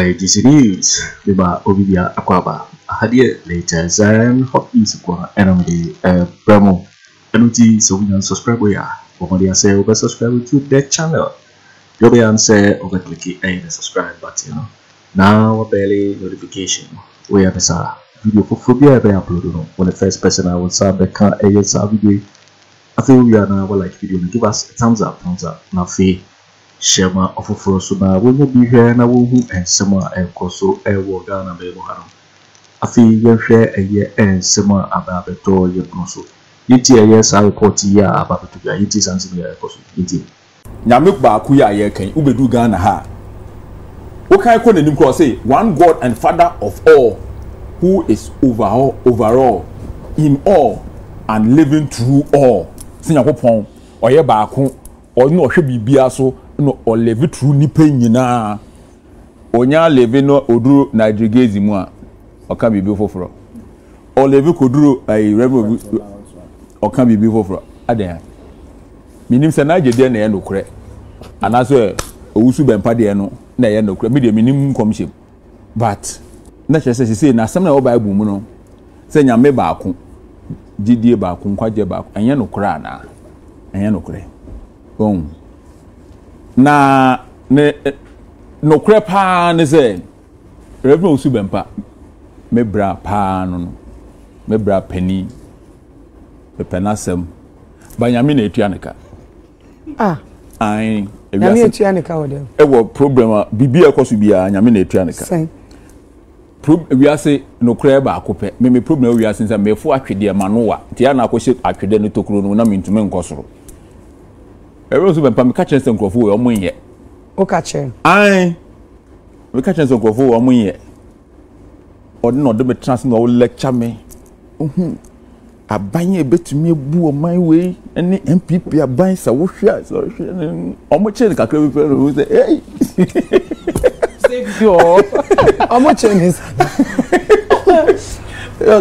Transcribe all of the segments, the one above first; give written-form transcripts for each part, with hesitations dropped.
Hi, this is Biba Obibia Akwaba. I had it later and hot is and I'm the promo. And so we can subscribe. We are over say over subscribe to the channel. You'll be answer over click the subscribe button. Now, barely notification. We have a video for phobia by uploading when the first person I will sub the car a video. I feel we are now like video. Give us a thumbs up. Now, fee. Shema of a Frosuna will be here and I will and Sema and Koso and Wogana Bebo. I feel you share a year and Sema about the toy you also. Yeti a yes, I report ya about to get it is answering your question. Nyamuk Bakuya Yekan, Ubedu Ghana ha. What can I call the cross say? One God and Father of all, who is overall, in all, and living through all. Singapore, or ye Baku, or no should be biaso. No or live through nipa nyina onya live no oduru Nigeria mu a oka bibi foforo or live koduru ai remo oka bibi foforo adan minim se na gede na ye nokure anaso Owusu Bempah de no na ye nokure me de minim komshem but na chese se na asem na wo Bible mu no se nyame baako gidie baako nkwaje baako anya nokure ana anya nokure na ne no krepa ne say Reverend Owusu Bempah me bra pa no me bra pani me penasem ba nyame na etua neka ai nyame etua neka wode e wo problem bibi ekoso bia nyame na etua neka sen we ase no kreba akope me problem we ase me fo atwede ma no wa ti ya na akohye atwede no tokuro no na mentume nkosoro Owusu Bempah me catch some crofo we omo ye. O catch. Ai. Me catch some crofo we omo ye. Odi no de me trans no lecture me. Abanye betumi ebu o man we ene MPP aban sa wo hwia so hwia omo che kakra bi pe say hey. Save you. Omo che ni.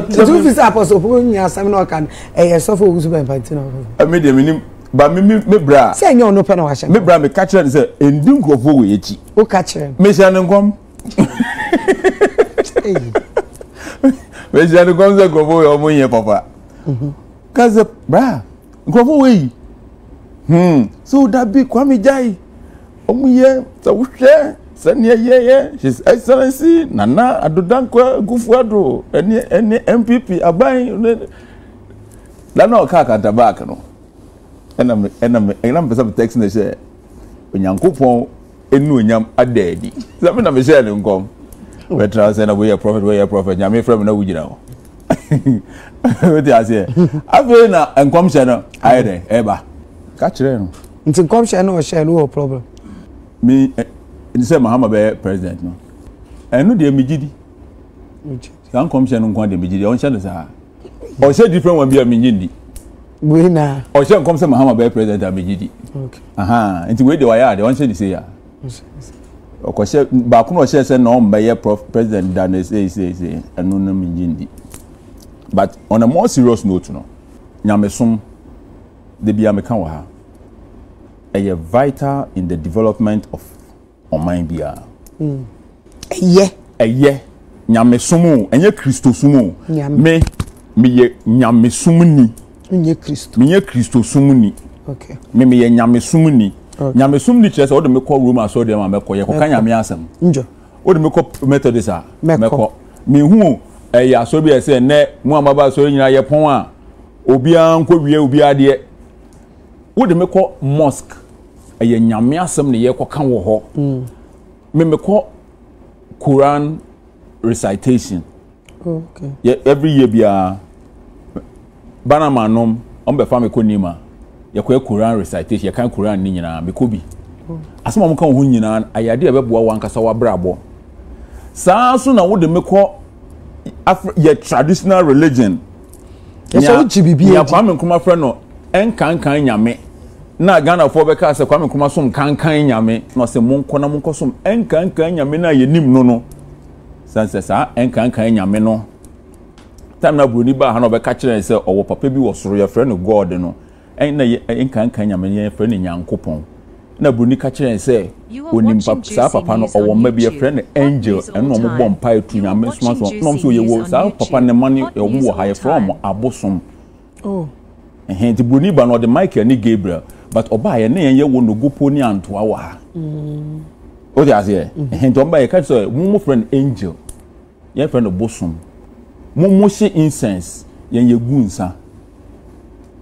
You fit apostle Opoku nya Sammy no kan so for Owusu Bempah tin no. I made them minim but me bra say nyo no pe na wa hye me bra me catch them say endi nkrofo we echi o catch them me say nkom me say nkom say nkrofo we omo yen papa cause bra nkrofo we so that be Kwame jai omo ye so wo hwe say ne ye his excellency Nana Adodankwa Akufo Addo ene MPP aban la no ka kanta back no enam pesa text na say onyankopon enu onyam adadi sabe na me share ne nkom we try say na we prophet nyame from na wugina ho we dey say afi na nkom share no ayede eba ka kire no nti nkom share no share no problem me say Mahama be president no enu de megidi kan nkom share no nkom de megidi on share no sa o share different one be megidi Buena. O she nkom se Mahama be president amegidi. Okay. Nti we dey wire dey wan say say ya. O ko she ba ku no she say no mbe ye president dan say anu na megidi. But on a more serious note no. Nyamesom de bia me kan wa ha. Eye vital in the development of oman bia. Eye nyamesom enye Kristosom me ye nyamesom ni Nye Kristo. Minye Kristo sumuni. Okay. Me ye nyame sumuni. Nyame sumuni chese o de me call Roma so de ma me ko ye ko kan nyame asem. Njo. O de me ko Methodist a. Me ko. Me hu ya so bi ese ne mu amaba so nyina ye pon a obi an ko wie obi ade. O de me ko mosque. Ye nyame asem ne ye ko kan wo ho. Me ko Quran recitation. Okay. Yeah, every year bia Banama nom ombe fa me konima ye ko Quran recitation ye kan Quran ni nyina me ko bi asema mo kan ho nyina ayade e beboa wankasa wa brabo saa so na wo de me ko ye traditional religion ye so chi bibie ya Kwame Nkrumah fra no enkan nyame na Ghana fo be ka se Kwame Nkrumah som kan nyame no se monko na monko som enkan nyame na ye nim no sanse sa enkan nyame no time na broni ba ha no be ka kire say owo papa bi wo soro ye frɛ no God no en na enkan nyame ye frɛ no Nyankopɔn na Bruni catcher and say, when him papa no or one maybe a friend angel and no more pie to your miss no so you will sell papa and the money or more higher from a bosom. Oh, and hence the Bruni ban or the Michael and Gabriel, but Oba and you want to go pony and to our. Oh, there's here, and hence on by a catch a more friend angel, your friend of bosom. Momoshi incense, yen ye gunsa.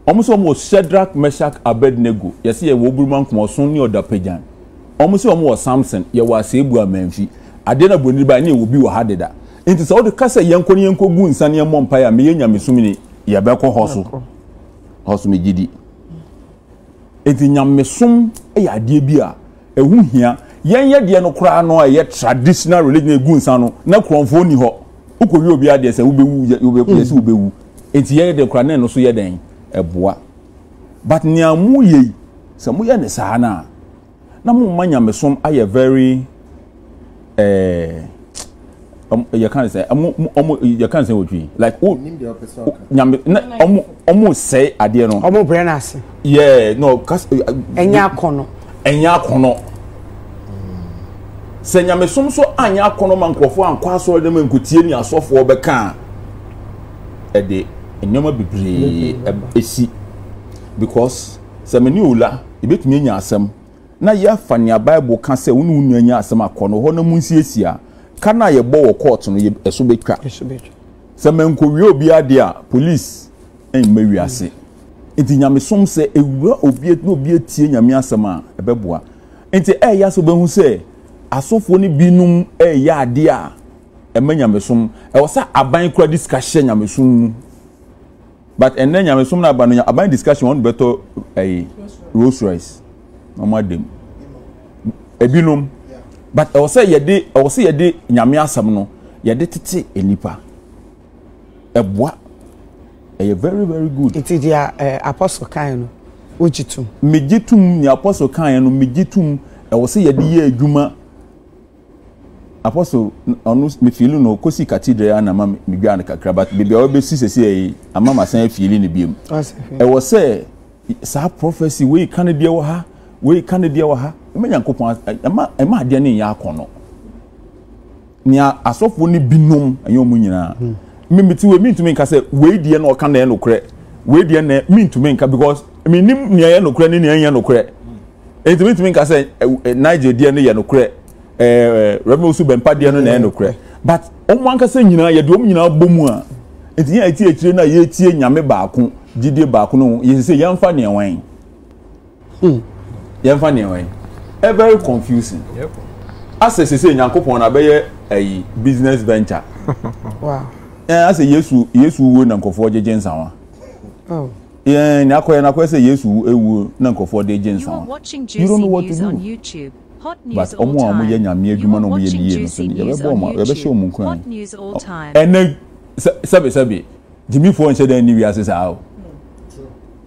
Almost Shadrach, Meshach, Abednego. You see a woman come or Sunni or Dapejan. Almost Samson, you were Sebu and Menfi. I didn't believe by any will be a hard that. It is all the Casa Yanko Yanko Goon, Sanya Mompire, Mianya Missumini, Yabako Hosso. Hosso me giddy. It in Yam Messum, a dear beer, a wound here, yan yet no crown or yet traditional religion goonsano, no cromphony ho. Uko you be there, say, you be place, ube. It's ye the cranen or so ye dang. Eboa but nia mu ye se mu ye ne saa na mu manya mesom aye very you can say you can say wotwi like nyame say ade no omo brenase yeah no cause enya akono se nyame som so anya akono mankofo ankwa so de mankutie ni asofo obeka ede enyoma bebre esi because semeni ola ebetumi nya asem na ya fania bible kan se wonu nya asem akono ho na munsiesia kana ye bo wo court no eso betwa semenko wi obi ade a police en mawiase enti nyame som se ewura obi no obi atie nyame asem a ebeboa enti ya so behu se asofo ni binum ya ade a emanyame som wo sa aban kura discussion nyame som but and then nyame som na aban aban discussion on better Rolls Royce no madem ebinum but I say yede nyame asem no yede tete enipa eboa very very good it is apostle kan no ojitum mejitum ni apostle kan no mejitum say yede ye adwuma apostle onu me feel no kosi cathedral na ma me gwa na kakra but bibia we be sisese ama ma san feel ni biem say sa prophecy we Kennedy wo ha emenya nkopon ema ade ne ya akono ni asofo ni binom ayomu nyina mimiti we mintumi nka say we die na oka na enokre we die na mintumi nka because minim ni ya enokre ni ya enokre mintumi nka say Niger die na ya enokre Owusu Bempah die no na enokre but omo anka say nyina ye de om nyina bomu a enti ya eti ekire na ye tie nyame baako gidie baako no ye say yamfa ne enwan yamfa ne enwan very confusing. Yep. As I say, Yankopon abeye a business venture. Wow. As a Yesu wo nankofo je jensawa. Oh. Yeah, nakwa say Yesu ewu nankofo de jensawa. You don't know what to do on YouTube. Hot news but all time. But nyame adwuma no ye nie no so ye be bom ye be show mu kwan. Hot news all time. And sabi Jimmy for nse dan ni wi ase sa.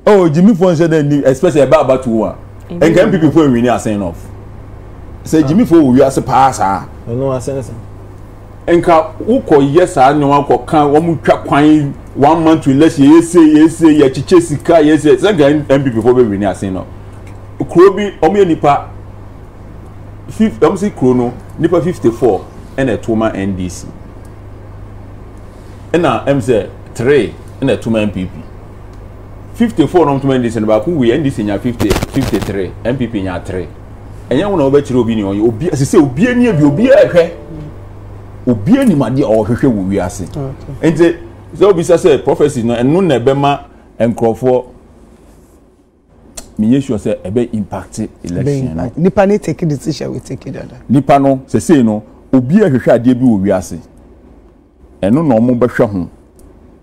Oh, Jimmy for nse dan ni especially about to one. And can people for we are saying off. Say Jimmy for we are pass ah. No sense. Enka uko yes ah no one kan wo mu twa kwan 1 month to less ye say ye chiche sika ye say MPP for we are saying no. Krobi omo nipa 5 am say krono nipa 54 and a 2-man NDC. And now am say 3 and a 2-man MPP. 54 no to NDC ba ku we NDC nya 53 MPP nya 3 enya wona obechire obi ni obi asese obi ani bi obi ehwe obi ani made ohwehwe wo wi ase ente so obi say prophecy no enu na bema enkrofo me sure say ebe impact election nipa ne take decision we take it other nipa no say no obi ehwehwe ade bi wo wi ase enu no mo behwe ho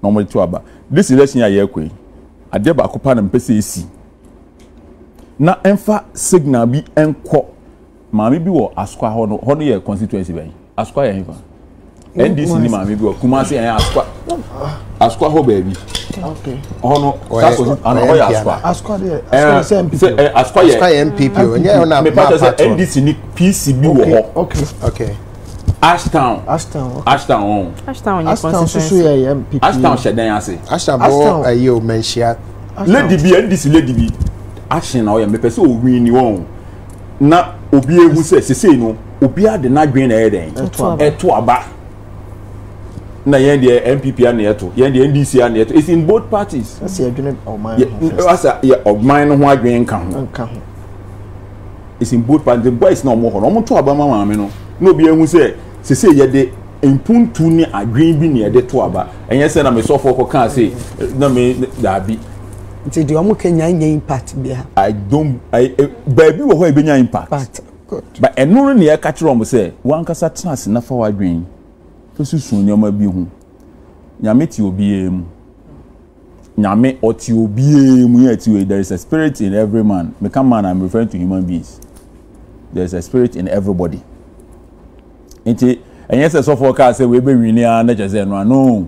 no mo to aba this election ya yakwe ade ba kopa na mpese esi na emfa signal bi enko maami bi wo askwa ho no ye constituency ben askwa ya hifa NDC ni maami bi wo Kumasi ya askwa ho baby okay ho no ho ya askwa de askwa ya MPP onye na me pa say NDC ni PCB wo ho okay Ashtown constituency MPP Ashtown shedan ase Ashtown ayo Mensah Lady B NDC Lady B action na o ya me pese o win ni won na obi ehu se no obi ade na dwen na eden eto aba na yen de MPP na eto yen de NDC na eto. It's in both parties. That's your dwen oman. Asa ya oman no ho adwen nka ho. It's in both parties. The boys no mo ho no mo to aba mama me no na obi ehu se ye de impuntu ni adwen bi na ye de to aba enye se na me so for ko kan say na me da bi nti de omo Kenya nya impact bia. Baby wo ho e benya impact. Good. But eno ne e ka kire omo say wan kasa trans na fa wadwen to susu nyoma bi hu nyame ti obi em nyame oti obi em yet there is a spirit in every man. Me come man, I'm referring to human beings. There is a spirit in everybody. Nti enye se so for ka say we be wini na je say no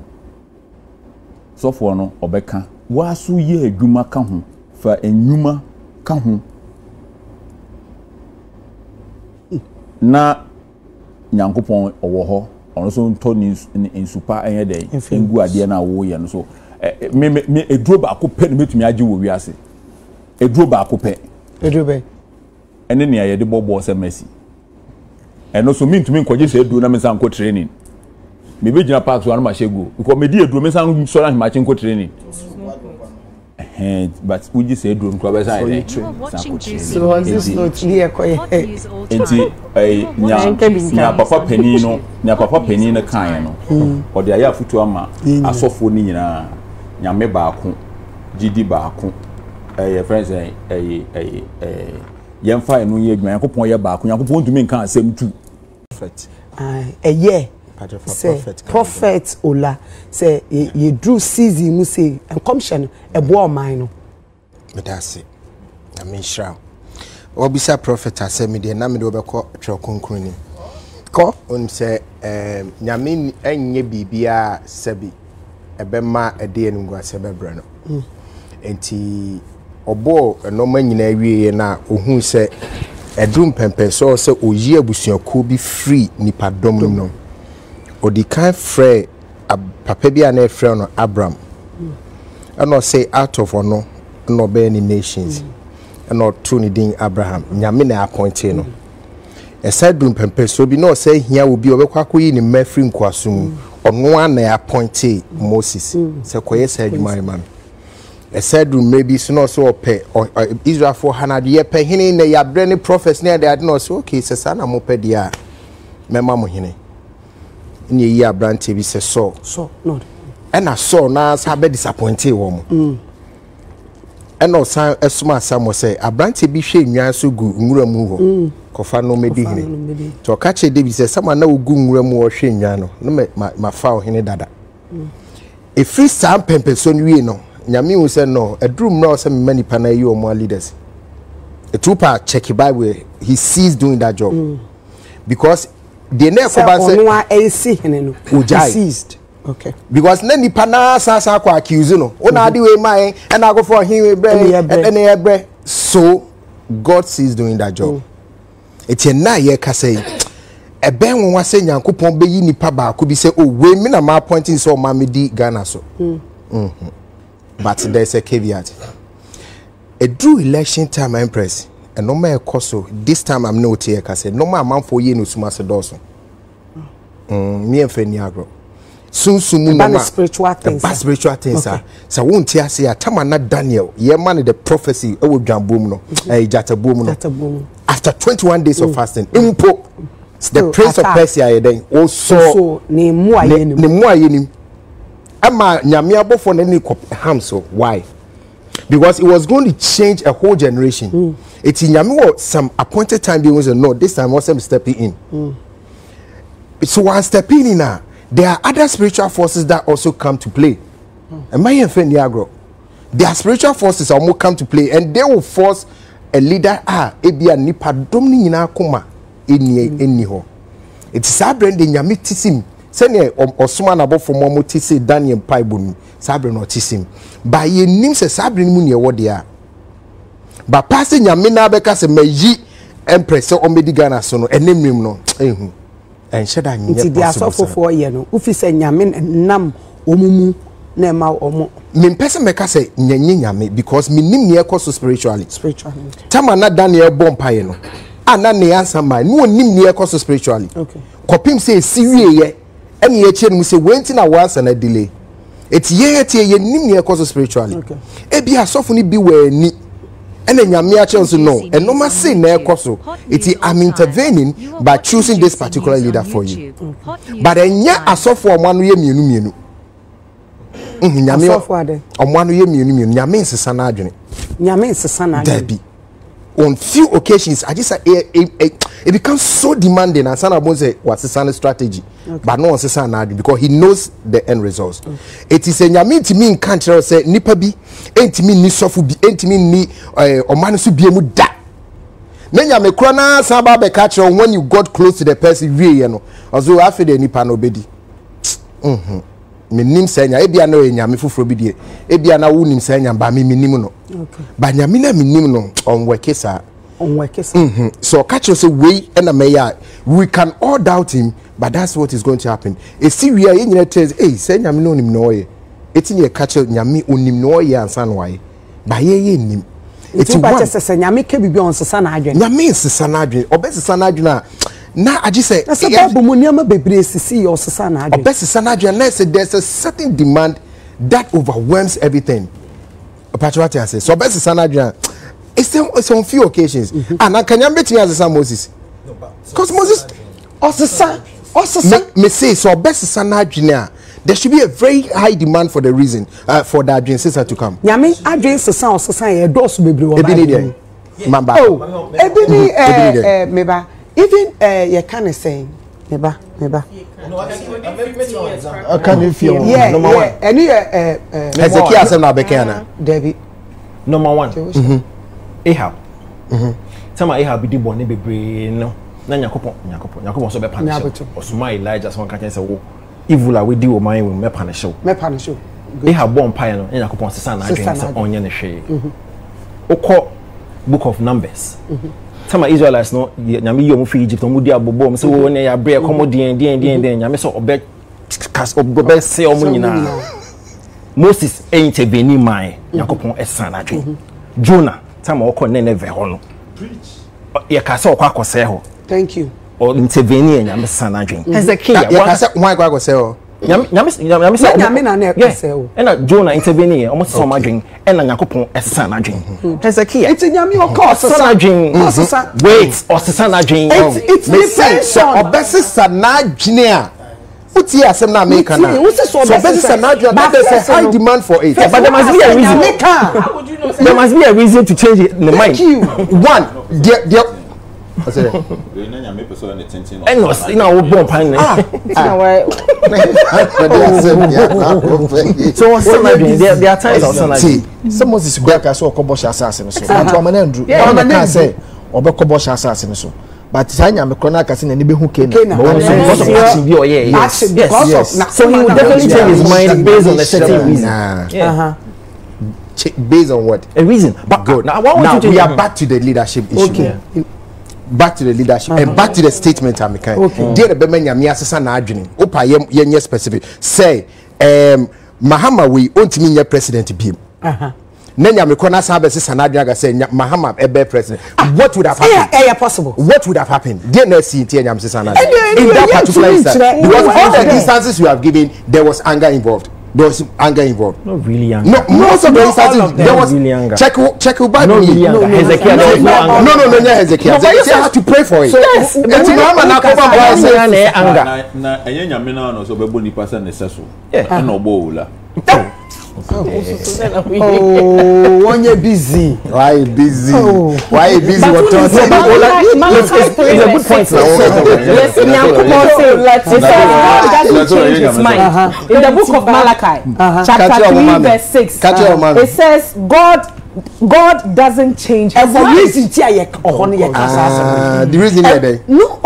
so for no obeka wasu ye adwuma ka ho fa enwuma ka ho na nyankopon owo ho ono so nto ni nsupa enye dey engu ade na wo ye no so me eduro ba ko pe no metumi age wo wiase eduro ba ko pe eduro be ene ne ye de bobo se Messi eno so me ntumi nkoje se eduro na me san ko training me be gina park so anu ma shego because me di eduro me san so na ma chinko training but we just say eduro nko be san so on this note here ko enti nya papa pani no kan no o de aya futu ama asofo ni nyina nyame baako gidi baako friends yemfa enu ye adwan yakopon ye baako yakopon ntumi nkan asem tu say prophet ola say ye drew season mu say encomption ebo man no me da se na me shra obisa prophet asemi de na me de obekọ twa konkron ni ko on say nyame enye bibia sabi ebema ede enungu asebebra no enti obo no manyina wiye na ohun say edrum pempe so say oyi abusuako bi free nipadom no odi kan frɛ papa bi ana frɛ no Abraham and say out of ono no be any nations and not true ni din Abraham nyame na appointed no aside dum pempe so bi no say hia obi obekwa koyi ni mafri nkwasum ono ana appointed Moses say koye say adwuma man aside dum maybe so no so ope Israel for hanade ye pe hene na ya bre ni prophets na they no so okay say sana mo pe dia mema mo hene ni yi abrante bi se so no and I saw na sa be disappointed wo mo and no san esuma samo say abrante bi hwe nwan so gu nwura mu ho kofa no medi hene to ka che David say sama na ogu nwura mu ho hwe nwan no no ma fa o hene dada e free sam pempe so nwie no nyame hu say no edrum na say many pana yi o mo leaders a trooper check Bible he sees doing that job because the next seized. Okay. Because nani pana sa kwa accuse no. Ona di we mai and I go for him bre. So God sees doing that job. Eti na ye ka say e ben won say Nyankopon be yi nipa ba ko bi say oh we me na ma pointing so ma me di Ghana so. But there's a caveat. A true election time Empress and no more so this time I'm not here because no more man for you no sumase doso. Me and Feni agro. Soon no spiritual things. Spiritual things are. So won't hear say Tamana Daniel, ye man the prophecy o Jambum no, Jataboom no. After 21 days of fasting, impo the prince of Persia then also ne mo ayenim. Ama nyame abofo na ni ham so why? Because it was going to change a whole generation. It's in Yami some appointed time they was no this time was them stepping in. So one stepping in now, there are other spiritual forces that also come to play. Am I in agro? There are spiritual forces that will come to play and they will force a leader ebia nipa domni nyina akoma eni ho. It is a brand in Yami tisim. Sene osuma na bofo mo tisi Daniel Paibonu sabre no tisim. Ba ye nim se sabre mu ne wo dia. Ba passe nyame na beka se mayi empress o medi Ghana so no enemrim no ehu. En sheda nye possible. Ti dia so fofo ye no. Ufi se nyame nam omumu na ma omo. Me pese meka se nyanye nyame because me nim ne ekoso spiritually. Spiritually. Tama na Daniel bompa ye no. ana ne answer man no nim ne ekoso spiritually okay kopim say siwie ye ene ye che no say wenti na once na delay etiye ye nim ne ekoso spiritually okay ebi asofo ni bi wa ni ene nyame a chance no enoma say na ekoso eti I'm intervening by choosing this particular leader for you but enya asofo omano ye mienu nyame asofo ade omano ye mienu nyame nsesa na adwene Debbie. On few occasions, I just say it becomes so demanding. And Sana Bon say what's the Sana strategy, but no one says Sana because he knows the end results. It is a nyame to me in country say nipa bi, enti mi ni sofu bi, enti mi ni omanu su bi emu da. Nenya me krona saba be catch when you got close to the person we no. Also after the nipa no bedi. Me nim senya ebia na nyame foforo bi die ebia na wo nim senya ba me nim no okay ba nyame na me nim no on wekesa so catch us way na me ya we can all doubt him but that's what is going to happen e si we ye nyina tell senya me no nim no ye eti ne catch nyame onim no ye ansa no waye ba ye nim eti ba sese nyame ke bibi on sesa na adwen nyame sesa na adwen obesesa na adwen na I just say that's about Bumunyama bebre sisi your sesa na adwen obesesa na adwen na say there's a certain demand that overwhelms everything patriot say so obesesa na adwen it's on few occasions and I can betting as Moses because Moses osesa me say so obesesa na adwen there should be a very high demand for the reason for that adwen sister to come nyame adwen sesa osesa e dosu bebre wo ba mamba oh ebini meba even you can say meba no I can feel yeah number one any Ezekiel say na bekana David number one Ahab sama Ahab di bone bebre no na Yakopon so be punish osuma Elijah so kan say wo evil a we di o man we me punish Ahab bon pai no Yakopon sesa na adwen say onye ne hwe okọ book of Numbers some Israelites no nyame yom fi Egypt omo di abobom se wo ne ya bre komodien den nyame so obe cast obe se omo nyina Moses intervene mai Yakopon esa na adwen Jonah time okọ Nineveh ho no ye ka se okọ akose ho thank you or intervene nyame sa na adwen Hezekiah ye ka se wan kwa akose ho nyame na na ekose ho ena Jonah intervene omo se omo adwen ena Yakopon esa na adwen Hezekiah it's nyame okọ esa na adwen wait osesa na adwen it's the obesesa na adwen a uti asem na America na so obesesa na adwen there's a high demand for it but there must be a reason how would you know there must be a reason to change it the mind one there I said and no ina wo bon pan so there are times also some Moses go aka so okobo sha asase no so but o mana ndru o na ka say obekobo sha asase no so but sanya me kona aka say na ni be hu Kena because of action be yes so he will definitely change his mind based on a certain reason based on what a reason but good now we are back to the leadership issue okay back to the leadership and back to the statement I'm making. There be many nyame asesa na adwene. Opa ye specific. Say Mahama we ontimi nye president biem. Na nyame kona sa be sesa na adwene ga say Mahama be president. What would have happened? Yeah, possible. What would have happened? There na see tie nyame sesa na adwene. In that particular instance, because all the instances you have given there was anger involved. There was anger involved. Not really anger. No, most of the instances there was really anger. Check Bible. No, Hezekiah there was no anger. No, Hezekiah. They have to pray for it. Yes, it's Mahama na ko ba say anger. Na enyanya me na no so be boni person ne seso. Na obo wula. Oh, when you're busy. Why busy? Why busy? What it's a good point now. Yes, God doesn't change his mind. In the book of Malachi, chapter 3, verse 6, it says, God doesn't change his mind. The reason is no,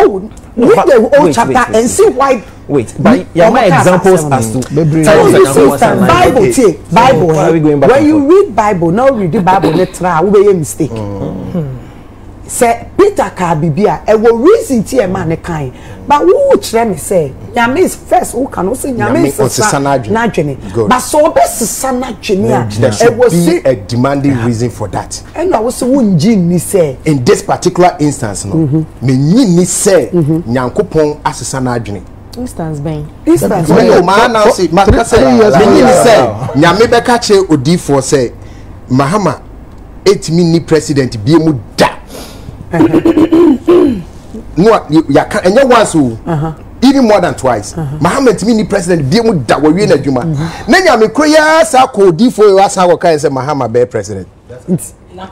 read the whole chapter and see why. Wait, but you have examples as to Bible. When you read Bible, now read the Bible, let's try. We make mistake. say Peter ka bibia e wo reason ti e ma ne kan but who kire me say nyame is first who can also nyame is na dwene but so be sesa na dwene e wo see a demanding reason for that and I was wunji ni say in this particular instance no me nyi ni say nyankopon asesa na dwene instance ben when man now say me nyi ni say nyame be ka che odifo say Mahama 8 minute president bi mu da no ya can enye once even more than twice Mahama minute president bi mu da we na dwuma na nyame kroya sa ko difo yo asa ko kan say Mahama be president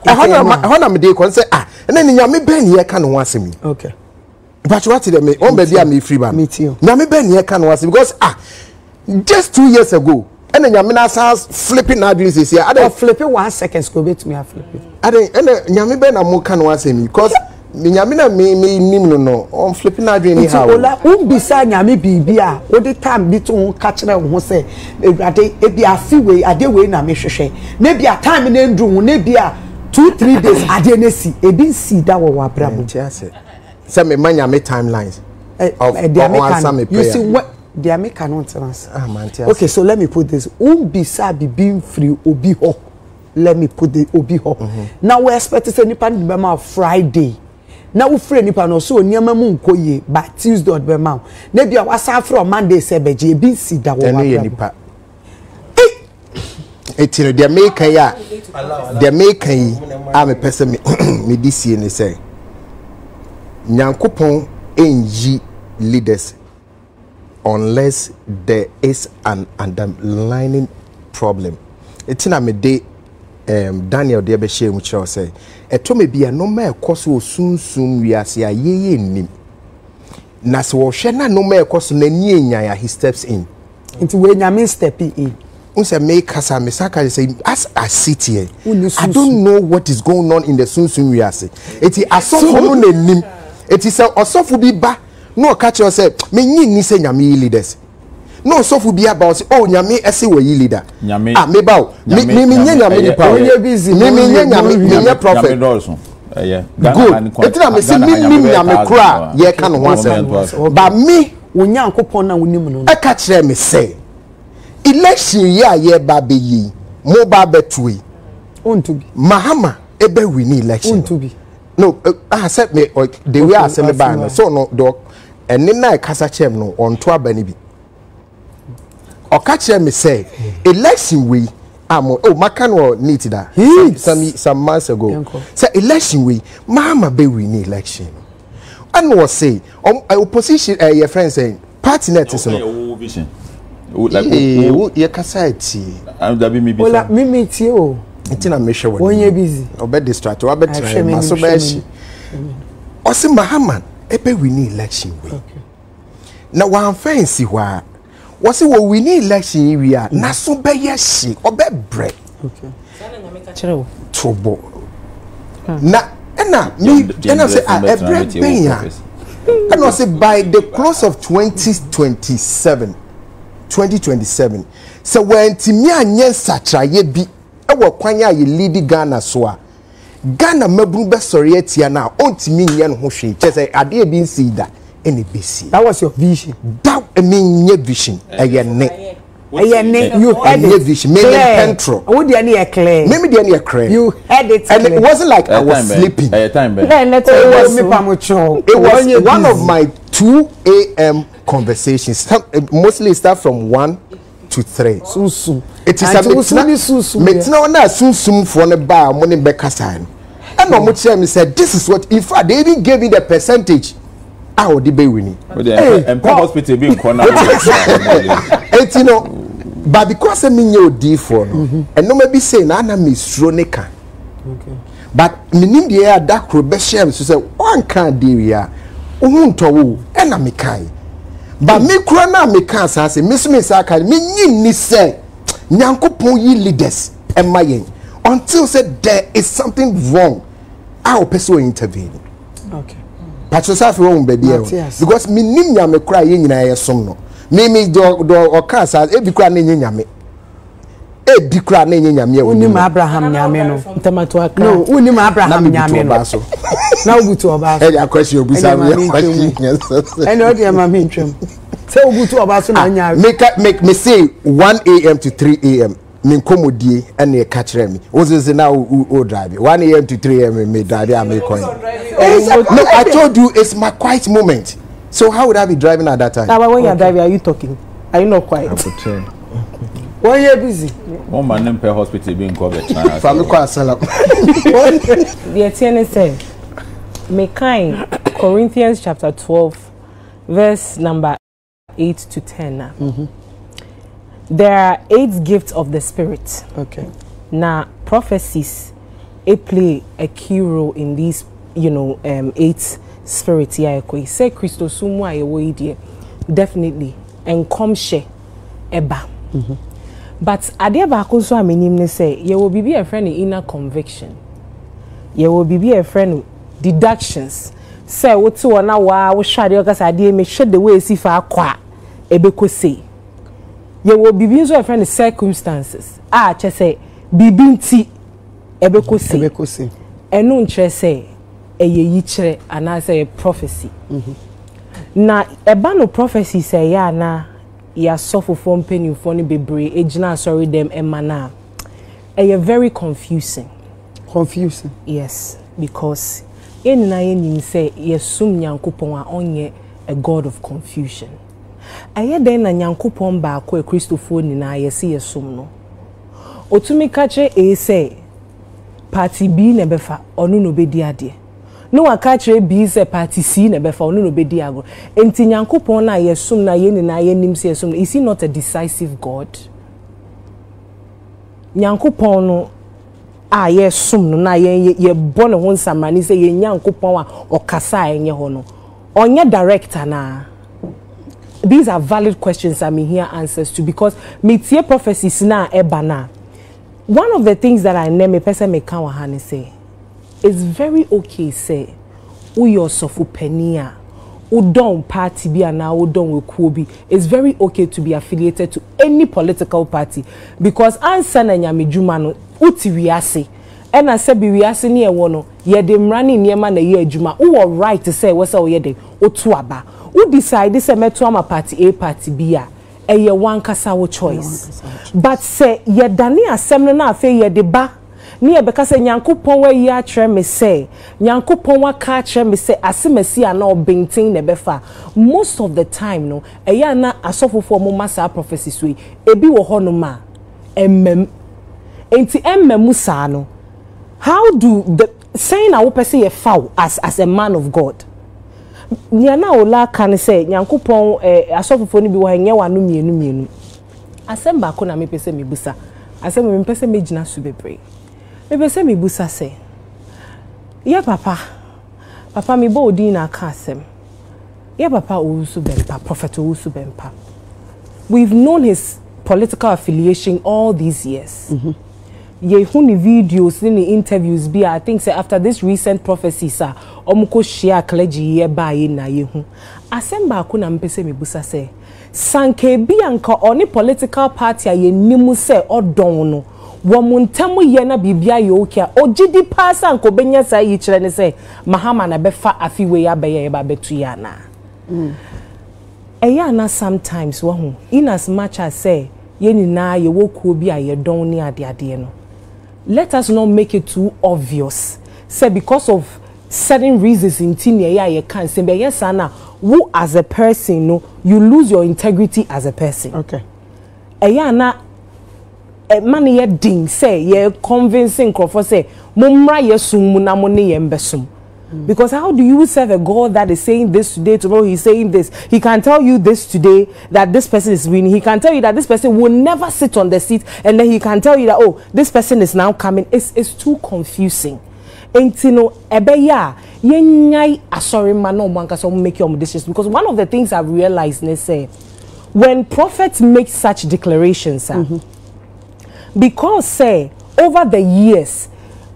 hona me dey kon say na nyame be ne ye kan ho asemi okay but what did me on baby am free ba nyame be ne ye kan ho asemi because just 2 years ago and then nyame na sans flipping na dreams is here I flipping 1 second go bet me flip it and then nyame be na mo kan ho asemi because nyame na me nim no on flipping na dream anyhow ola bisa nyame bibia o de time bi to ka kire ho say ewade e bia fi we ade we na me hwehwe na bia time na ndru na bia 2-3 days ade na si e bi si da wo abrabo say me manya me timelines of you see what they are making nonsense. Okay, so let me put this. Bisa be free obi ho. Let me put the obi ho. Now we expect to say nipa be Friday. Now we free nipa no so niama mu nkoye but Tuesday be ma. Na bia wasa from Monday say beje bi si da wo nipa. Etino they make ya. They make am a person me this year say. Nyankopon enyi leaders unless there is an underlying problem. It's na me de Daniel de be share mu kire say eto me bia no ma ekoso osunsum wiase ayeye nim na se wo hwe na no ma ekoso na ni enyan he steps in into we nyame step in unse me kasa me saka say as I sit here I don't know what is going on in the sunsum wiase eti asofo no na nim eti say osofo bi ba no catch yourself me nyi say nyame leaders no so fu be about say oh nyame ese we leader nyame me ba me nyame ni pa we busy me nyame me prophet good etina me say me nyame kura ye ka no ho asem ba me onyankopon na wonim no e ka kire me say election ye ba be yi mo ba betui onto bi Mahama e be win election onto bi no I said me the way I say me ba no so no do eni na kasa chem no on to abani bi o ka kire me say election we am maka no need that some months ago say election we Mahama be win election and was say opposition your friend saying party net is no vision like you kasa ti that be me ola me meet you Itina me sure when you busy obe distract obe try maso be shi o se Mahama ebe win election we na wan fancy hwa wo se wo win election wi a na so be ye shi obe bre sana na make kire tobo na me say bre ben ya and I say by the close of 2027 so when timi anye satraye bi ewo kwanya ye lead Ghana so a Ghana mabru be sori atia na ontimi nye no ho hwe che say ade bi nsi da ene besi that was your vision that nye vision ayene you had it vision me pentro wo de ne clear me de ne clear you had it and it wasn't like I was sleeping it was one of my 2 a.m. conversations mostly start from 1 to 3 sunsun it is a metina na sunsun for ne ba mo ne be kasa no and no mo tell me said this is what if they even gave me the percentage I would be winning hospital being corner et you know but because me nye odi for no and no maybe say na me stro ne ka okay but minim de ya da kro be share so say one can dey ya ohun to wo e na me kai but me kura na me kan sa say me sa ka me nyi ni say nyankopon yi leaders e mayen until said there is something wrong I will pursue intervene okay but so say wrong baby because me nim nya me kura ye nyina ye som no me do o kan sa e bi kura na nye nya me e di kra na enye nyame uni ma Abraham nyame no tomato akra no uni ma Abraham nyame no na obutu oba so e ya question obusa me ene o de ma me ntwem say obutu oba so na nya make me say 1 a.m. to 3 a.m. me komodie ene e ka kire me ozeze na o drive 1 a.m. to 3 a.m. me drive am coin. No, I told you it's my quiet moment. So how would I be driving at that time? Now when you're driving, are you talking? Are you not quiet? Why you busy? One man in per hospital being covered. Family kwa salam. The Etienne said, Mekai, Corinthians chapter 12, verse number 8 to 10. There are 8 gifts of the Spirit. Okay. Now, prophecies, play a key role in these, 8 spirits. Yeah, say Christos sumwa ye definitely and come share eba. But ade ba ko so aminim ne say ye will be a friend in inner conviction. Ye will be a friend deductions. Say what to na wa wo hwade o kasa ade me hwe the way si fa akwa ebeko say. Ye will be so a friend circumstances. Che say bibi nti ebeko say. Enu ntre say eye yi kire ana say prophecy. Na eba no prophecy say ya na ya suffer from penny for ni bebre ejina sorry them emana. Eye very confusing. Yes, because in na yen say yesum nyankopon a onye a god of confusion. Aye den na nyankopon ba ko e Christopher ni na yesi yesum no. Otumi kache say party B ne befa onu no bedi ade. No akache bi se party C na befa onu no bedi ago. Enti nyankopon na yesum na ye ni na ye nim se yesum. Is he not a decisive God? Nyankopon no yesum no na ye bone ho nsamani se ye nyankopon a okasa enye ho no. Onye director na. These are valid questions I'm here answers to because metie prophecies na eba na. One of the things that I name a person may can say, it's very okay say, uyo sofu penia, udon party bi ana udon wekuobi. It's very okay to be affiliated to any political party because answer na nyame djuma no uti wiase. Ena se bi wiase ni ewo no ye de mrani niema na ye adwuma. Wo right to say wese wo ye de otu aba. Who decide say meto ama party A party B a eye one kasa wo choice. But say ye dani asem no na afa ye de ba ni e beka say nyankopon wa yi a kire me say nyankopon wa ka kire me say asemasi ana obentin na befa. Most of the time no eye na asofofo mo masa prophecies we ebi wo ho no ma emmem enti emmem sa no. How do the saying a wo person ye foul as a man of God? Niana ola kan say nyankopon asofofo ni bi wo hanye wanu mienu asem ba ko na me pese me busa asem me pese me gina su bebre me pese me busa say ya papa me bo odi na ka asem ya papa Owusu Bempah, Prophet Owusu Bempah. We've known his political affiliation all these years. Ye huni videos ni interviews be I think say after this recent prophecy sir omuko share clergy ye ba ye na ye hu asem ba ko na mpese me busa say sanke bi anka oni political party a ye nimu say odon no wo muntamu ye na bibia ye okia ogidi pass anko benya say yi kire ne say Mahama na befa Afriyie ya be ye ba betu ya na eya na sometimes wo hu in as much as say ye ni na ye wokuo bi a ye don ni ade no. Let us not make it too obvious. Say because of certain reasons in tinia you can't say but yes Anna, who as a person no you lose your integrity as a person. Okay. Ayana money ye ding say ye convincing Crawford say mumra yesum na money yembesum. Because how do you serve a God that is saying this today, tomorrow he's saying this? He can tell you this today, that this person is winning. He can tell you that this person will never sit on the seat. And then he can tell you that, oh, this person is now coming. It's too confusing. And you know, ebeya, yenyai asori mano wanka so make your decisions. Because one of the things I've realized, they say, when prophets make such declarations, because say, over the years,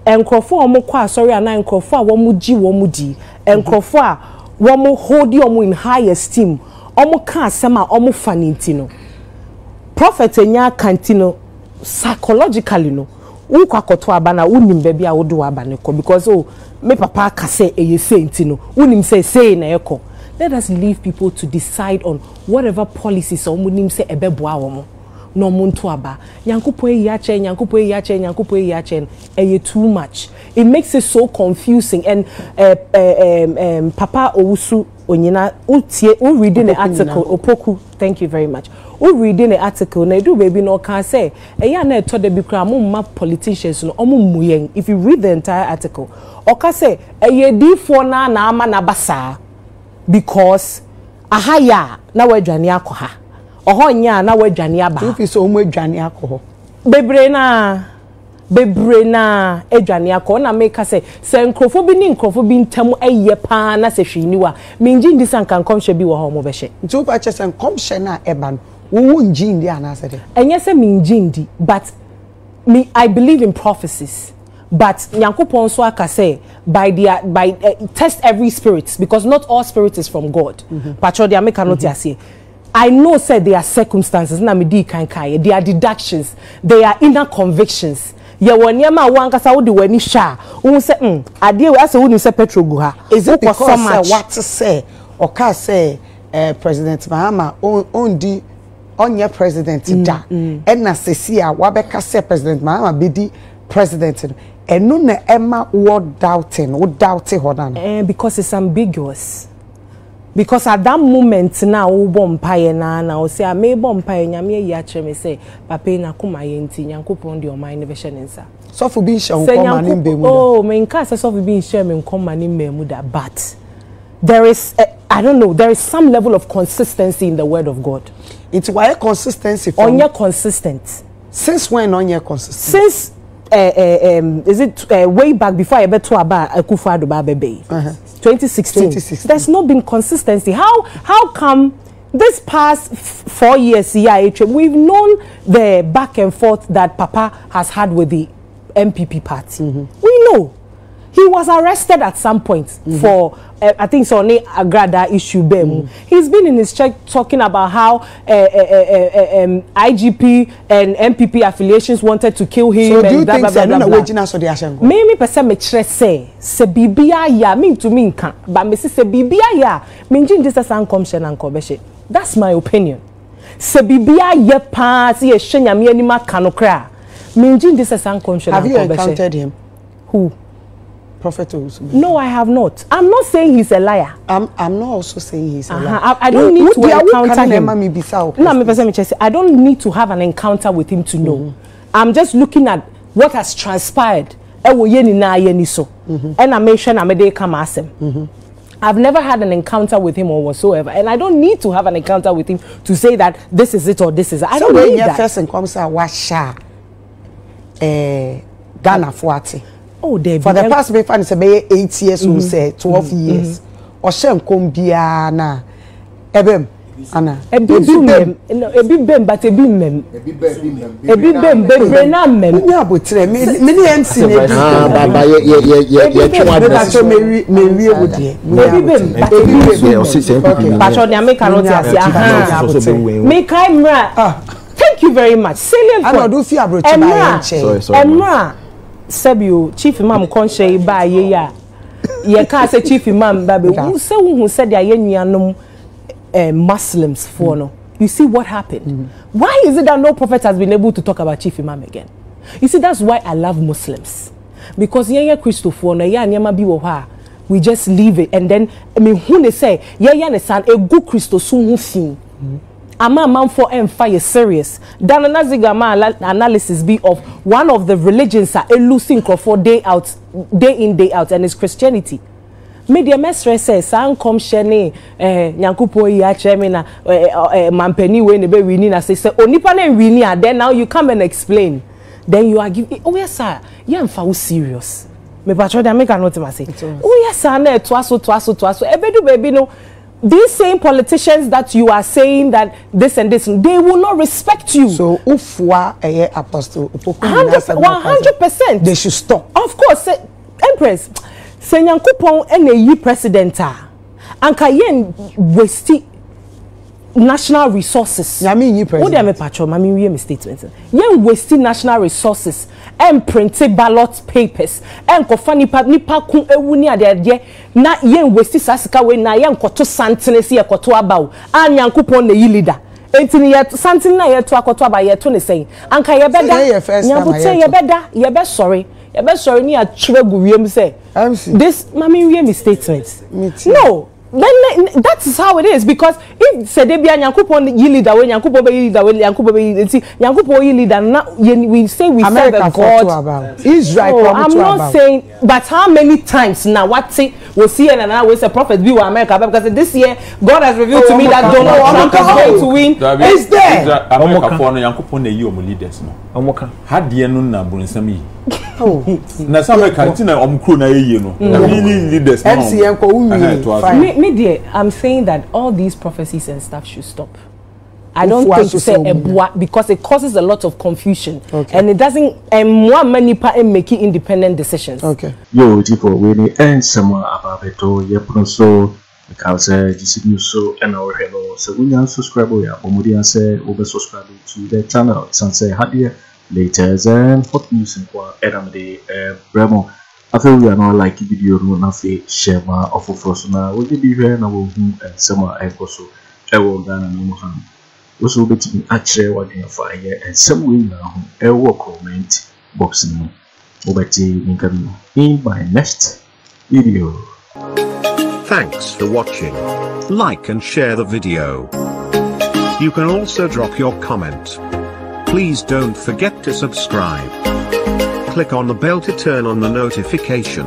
enkrofo omo kwa sorry ana enkrofo a womu di enkrofo a womu hold you in high esteem omo ka asema omo faninti no prophet enya kantino psychologically no wo kwakoto aba na wonim baby a wo do aba ne ko because oh me papa ka say eye saint no wonim say na ekọ. Let us leave people to decide on whatever policies or munim say ebeboa wo mo no muntu aba nyankopon yi achen too much. It makes it so confusing. And Papa Owusu Onyina u reading the article Opoku, thank you very much. U reading the article na do baby no can say eya na eto de bi kra mo ma politicians no omo muyen. If you read the entire article oka say di for na ama na basa because ahaya na wadwane akoha oho nya na wadwane aba if so omo adwane akoho bebre na adwane akoho na make say nkrofo bi ni nkrofo bi ntam eye pa na se hwiniwa minji ndi sankan komhye bi wo ho mo behye nti opa che sen komhye na eba no wo nji ndi anase de enye se minji ndi but me I believe in prophecies. But Nyankopon so aka say by test every spirit because not all spirit is from God. Pacho they make not say. I know said there are circumstances na me di kan kai. There are deductions. There are inner convictions. Ye woniama wan kasa wo de wani sha. Wo say ade we ase wo ni say petrol go ha. Is it because what to say or ka say President Mahama on di onye president da. And na sesi a wa be ka say President Mahama be di president. And no na Emma what doubting hodan because it's ambiguous. Because at that moment now bompaye na say me bompaye nyame ya kire me say papa na kuma ye nti Nyankopon de o man ne be hye nsa so for being shown come in be mu oh me nka say so for being share me come in me mu da but there is I don't know, there is some level of consistency in the word of God. It's why consistency from on your consistent since when on your consistent since is it way back before I bet to about Akufo Addo Bebe 2016. There's not been consistency. How come this past 4 years we've known the back and forth that Papa has had with the MPP party. We know he was arrested at some point for I think so agrada issue bem. He's been in his check talking about how IGP and MPP affiliations wanted to kill him. So do you think so no wagina so dey ashengo? Me person me kire say se bibia ya me to me nka but me se bibia ya me nji this san commission and kobehye. That's my opinion. Se bibia ye pa se ye hwe nyame anima kanokra. Me nji this san commission and kobehye. Have you encountered him? Who? Prophet Owusu Bempah. No, I have not. I'm not saying he's a liar. I'm not also saying he's a liar. I don't need to encounter him. No, I don't need to have an encounter with him to know. I'm just looking at what has transpired. And I make sure I'm come ask him. I've never had an encounter with him or whatsoever, and I don't need to have an encounter with him to say that this is it or this is it. I don't need that. First and comes out washa Ghana Fuati. Oh, for the past be 8 years we say 12 years. Or shem kombia na ebem ana ebibem but ebimem bebre na mem nya abotre me MC na baba ye twa me wodie ebibem pacho na make cannot say aha me kai mra thank you very much salient point I do fi abrochi ba sorry Sabio chief imam konshe ba ye ya ye ka say chief imam ba be who say who said ya nuanom Muslims for no. You see what happened? Why is it that no prophet has been able to talk about chief imam again? You see, that's why I love Muslims, because ye Christopher no ya nyama bi wo ha we just leave it, and then I mean who they say ye ne san a good Christo so hu fin ama man for fire serious dan nazigama analysis be of one of the religions are losing for day in day out, and it's Christianity. Media mestre says san come shene nyankupo yi a cheme na mampani we ne be wini na say onipa na wini a then now you come and explain, then you are giving oh yes sir you am for serious me patro da make not say oh yes sir na to aso ebedu baby no. These same politicians that you are saying that this and this, they will not respect you. So, ufwa apostle, 100%. They should stop. Of course, Empress. Se nyankopon ene yi president a anka yen westi national resources. I mean, you president. What do I patron? I mean, we have statement. Yen wasting national resources and printed ballot papers and kofani nipa kun ewuni ade na yen wasting sasika we na yen koto santenesi koto abaw an yankopon na yi leader. Entini yet something na yet to akoto aba yet to ne saying anka ye beda nyabote ye beda ye be sorry ni a chwegu wiem say this mami we statement no then that is how it is because if say dey bia nyankopon yi leader we nyankopon be leader we nyankopon be nyankopon yi leader na we say we serve a God Israel so I'm not saying but how many times now what say we see and now we say prophet be America because this year God has revealed to me that Donald Trump is going to win is there America for no nyankopon na yi omo leaders no omoka hadie no na bunsam yi na some kantina omkro na yeye no really leaders no MCM ko me dear I'm saying that all these prophecies and stuff should stop. I don't think to say because it causes a lot of confusion and it doesn't more many people making independent decisions. Okay. Yo, tipo we ni ensema ababeto ye proso because this news so and our hello so we can subscribe ya omudi ase over subscribe to the channel sanse hadie latest and hot news kwa eramde bremo Afriyie we no like video no na fe share ma ofofo na we dey be na wo hu ensema ekoso ewo Ghana no mo ham also betimi actually what you find here and some way now work comment box no obeti in my next video. Thanks for watching. Like and share the video. You can also drop your comment. Please don't forget to subscribe. Click on the bell to turn on the notification.